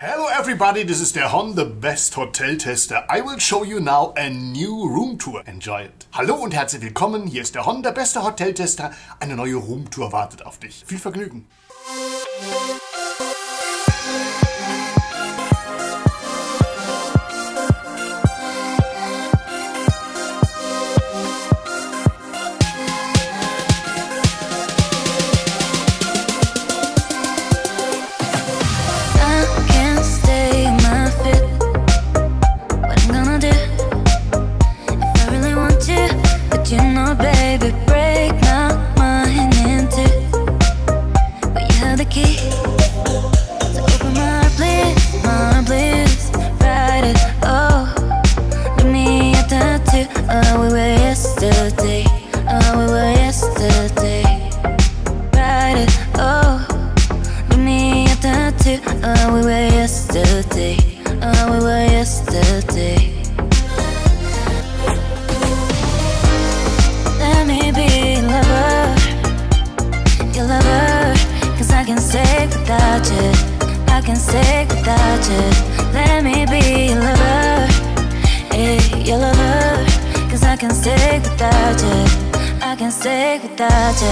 Hello everybody, this is der Hon, the best hotel tester. I will show you now a new room tour. Enjoy it. Hallo und herzlich willkommen, hier ist der Hon, der beste Hoteltester. Eine neue Roomtour wartet auf dich. Viel Vergnügen. I can stay without you. Let me be your lover, hey, your lover. Cause I can stay without you. I can stay without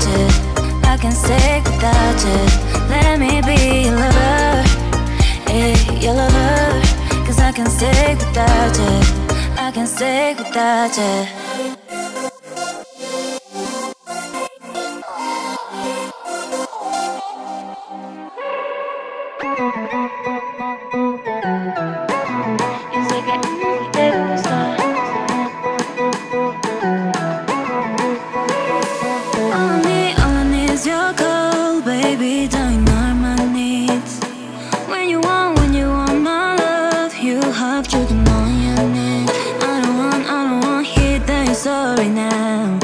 you. I can stay without you. Let me be your lover, hey, your lover. Cause I can stay without you. I can stay without you. Sorry now,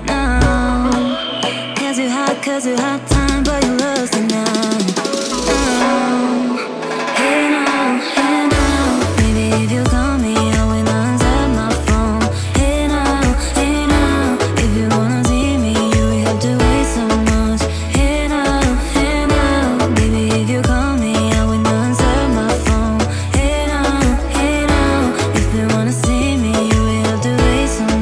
no. Cause you had time, but you lost it now. Hey now, baby, if you call me, I will answer my phone. Hey now, if you wanna see me, you will have to wait so much. Hey now, baby, if you call me, I will answer my phone. Hey now, if you wanna see me, you will have to wait so much.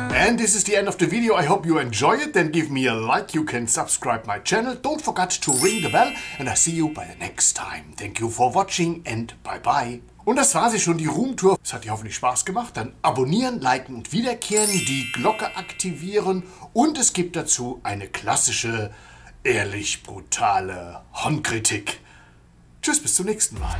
And this is the end of the video. I hope you enjoy it. Then give me a like. You can subscribe my channel. Don't forget to ring the bell. And I see you by the next time. Thank you for watching and bye bye. Und das war sie schon, die Roomtour. Es hat dir hoffentlich Spaß gemacht. Dann abonnieren, liken und wiederkehren, die Glocke aktivieren. Und es gibt dazu eine klassische, ehrlich brutale Hon-Kritik. Tschüss, bis zum nächsten Mal.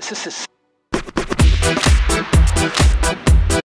this is